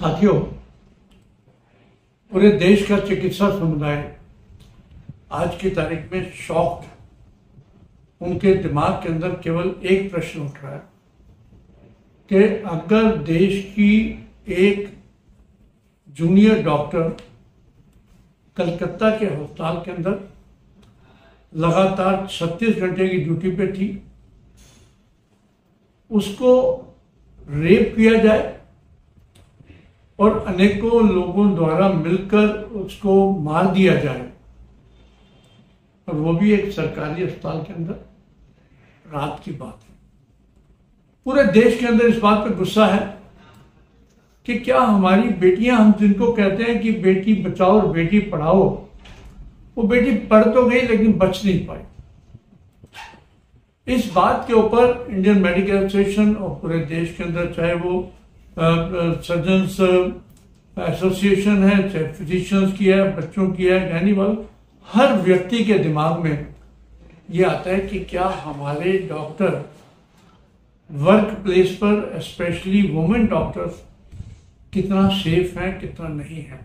साथियों, पूरे देश का चिकित्सा समुदाय आज की तारीख में शॉक्ड। उनके दिमाग के अंदर केवल एक प्रश्न उठ रहा है कि अगर देश की एक जूनियर डॉक्टर कलकत्ता के अस्पताल के अंदर लगातार 36 घंटे की ड्यूटी पे थी, उसको रेप किया जाए और अनेकों लोगों द्वारा मिलकर उसको मार दिया जाए, और वो भी एक सरकारी अस्पताल के अंदर, रात की बात है। पूरे देश के अंदर इस बात पे गुस्सा है कि क्या हमारी बेटियां, हम जिनको कहते हैं कि बेटी बचाओ और बेटी पढ़ाओ, वो बेटी पढ़ तो गई लेकिन बच नहीं पाई। इस बात के ऊपर इंडियन मेडिकल एसोसिएशन और पूरे देश के अंदर, चाहे वो सर्जन्स एसोसिएशन है, चाहे फिजिशियंस की है, बच्चों की है, गायनीवाल, हर व्यक्ति के दिमाग में ये आता है कि क्या हमारे डॉक्टर वर्क प्लेस पर, स्पेशली वुमेन डॉक्टर्स, कितना सेफ हैं, कितना नहीं है,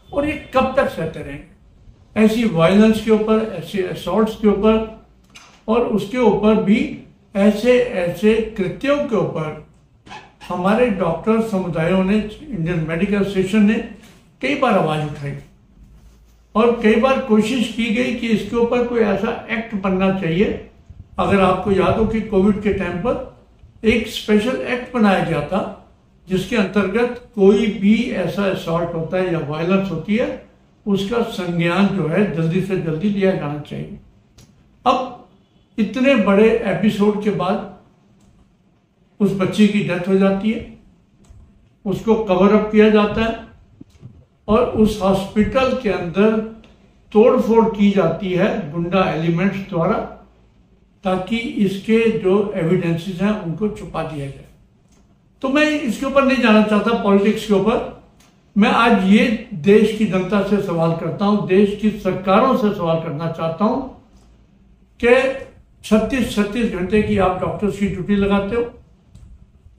और ये कब तक सहते रहेंगे ऐसी वायलेंस के ऊपर, ऐसे असॉल्ट्स के ऊपर, और उसके ऊपर भी ऐसे ऐसे कृत्यों के ऊपर हमारे डॉक्टर समुदायों ने, इंडियन मेडिकल एसोसिएशन ने कई बार आवाज उठाई और कई बार कोशिश की गई कि इसके ऊपर कोई ऐसा एक्ट बनना चाहिए। अगर आपको याद हो कि कोविड के टाइम पर एक स्पेशल एक्ट बनाया गया था जिसके अंतर्गत कोई भी ऐसा असॉल्ट होता है या वायलेंस होती है, उसका संज्ञान जो है जल्दी से जल्दी लिया जाना चाहिए। अब इतने बड़े एपिसोड के बाद उस बच्ची की डेथ हो जाती है, उसको कवर अप किया जाता है और उस हॉस्पिटल के अंदर तोड़फोड़ की जाती है गुंडा एलिमेंट्स द्वारा, ताकि इसके जो एविडेंसेस हैं उनको छुपा दिया जाए। तो मैं इसके ऊपर नहीं जाना चाहता, पॉलिटिक्स के ऊपर। मैं आज ये देश की जनता से सवाल करता हूं, देश की सरकारों से सवाल करना चाहता हूं कि 36 घंटे की आप डॉक्टर्स की ड्यूटी लगाते हो,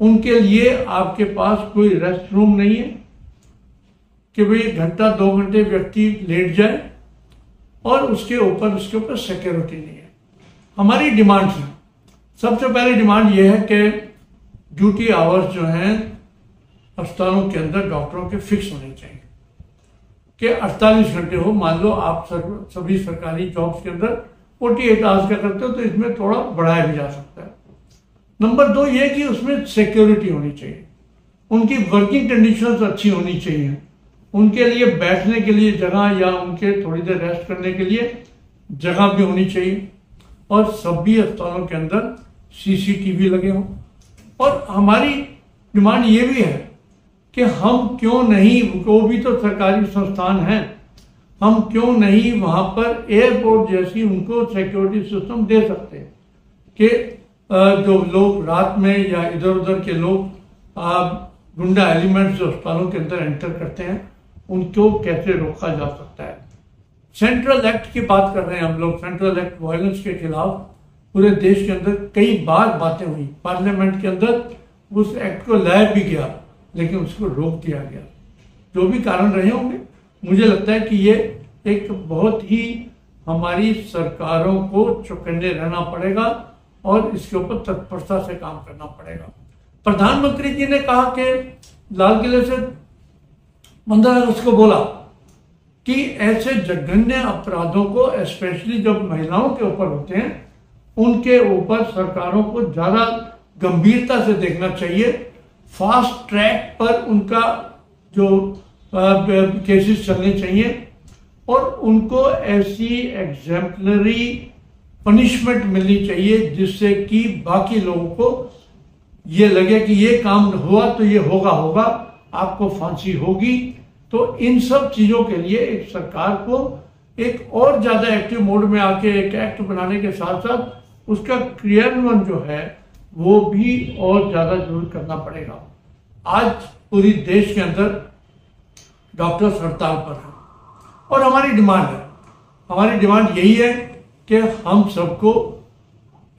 उनके लिए आपके पास कोई रेस्ट रूम नहीं है कि भाई 1 घंटा 2 घंटे व्यक्ति लेट जाए, और उसके ऊपर सिक्योरिटी नहीं है। हमारी डिमांड है, सबसे पहले डिमांड यह है कि ड्यूटी आवर्स जो हैं अस्पतालों के अंदर डॉक्टरों के फिक्स होने चाहिए कि 48 घंटे हो। मान लो आप सभी सरकारी जॉब्स के अंदर 48 आवर्स का करते हो, तो इसमें थोड़ा बढ़ाया भी जा सकता है। नंबर 2 ये कि उसमें सिक्योरिटी होनी चाहिए, उनकी वर्किंग कंडीशंस अच्छी होनी चाहिए, उनके लिए बैठने के लिए जगह या उनके थोड़ी देर रेस्ट करने के लिए जगह भी होनी चाहिए, और सभी अस्पतालों के अंदर सीसीटीवी लगे हों। और हमारी डिमांड ये भी है कि हम क्यों नहीं, वो भी तो सरकारी संस्थान हैं, हम क्यों नहीं वहां पर एयरपोर्ट जैसी उनको सिक्योरिटी सिस्टम दे सकते हैं कि जो लोग रात में या इधर उधर के लोग, गुंडा एलिमेंट्स जो अस्पतालों के अंदर एंटर करते हैं, उनको कैसे रोका जा सकता है। सेंट्रल एक्ट की बात कर रहे हैं हम लोग, सेंट्रल एक्ट वायलेंस के खिलाफ पूरे देश के अंदर कई बार बातें हुई, पार्लियामेंट के अंदर उस एक्ट को लाया भी गया, लेकिन उसको रोक दिया गया। जो भी कारण रहे होंगे, मुझे लगता है कि ये एक बहुत ही हमारी सरकारों को चौकन्ने रहना पड़ेगा और इसके ऊपर तत्परता से काम करना पड़ेगा। प्रधानमंत्री जी ने कहा कि लाल किले से 15 अगस्त को बोला कि ऐसे जघन्य अपराधों को, स्पेशली जब महिलाओं के ऊपर होते हैं, उनके ऊपर सरकारों को ज्यादा गंभीरता से देखना चाहिए। फास्ट ट्रैक पर उनका जो केसेस चलने चाहिए और उनको ऐसी एग्जेम्पलरी पनिशमेंट मिलनी चाहिए जिससे कि बाकी लोगों को ये लगे कि ये काम हुआ तो ये होगा, आपको फांसी होगी। तो इन सब चीजों के लिए एक सरकार को एक और ज्यादा एक्टिव मोड में आके एक एक्ट बनाने के साथ साथ उसका क्रियान्वयन जो है वो भी और ज्यादा जरूर करना पड़ेगा। आज पूरी देश के अंदर डॉक्टर्स हड़ताल पर हैं और हमारी डिमांड यही है कि हम सबको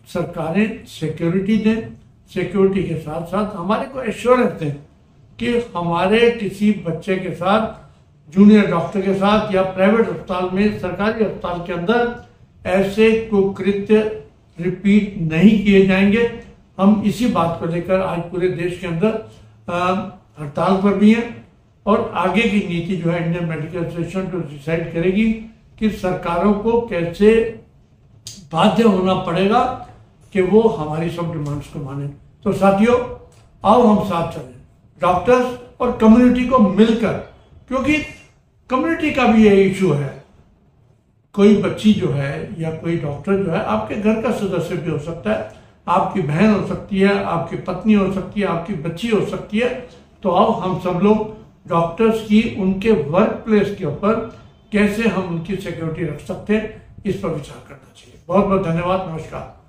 सरकारें सिक्योरिटी दें, सिक्योरिटी के साथ साथ हमारे को एश्योरेंस दें कि हमारे किसी बच्चे के साथ, जूनियर डॉक्टर के साथ या प्राइवेट अस्पताल में, सरकारी अस्पताल के अंदर ऐसे कुकृत्य रिपीट नहीं किए जाएंगे। हम इसी बात को लेकर आज पूरे देश के अंदर हड़ताल पर भी हैं और आगे की नीति जो है इंडियन मेडिकल एसोसिएशन तो डिसाइड करेगी कि सरकारों को कैसे बाध्य होना पड़ेगा कि वो हमारी सब डिमांड्स को माने। तो साथियों, आओ हम साथ चलें, डॉक्टर्स और कम्युनिटी को मिलकर, क्योंकि कम्युनिटी का भी ये इशू है। कोई बच्ची जो है या कोई डॉक्टर जो है आपके घर का सदस्य भी हो सकता है, आपकी बहन हो सकती है, आपकी पत्नी हो सकती है, आपकी बच्ची हो सकती है। तो आओ हम सब लोग डॉक्टर्स की उनके वर्क प्लेस के ऊपर कैसे हम उनकी सिक्योरिटी रख सकते हैं, इस पर विचार करना चाहिए। बहुत बहुत धन्यवाद। नमस्कार।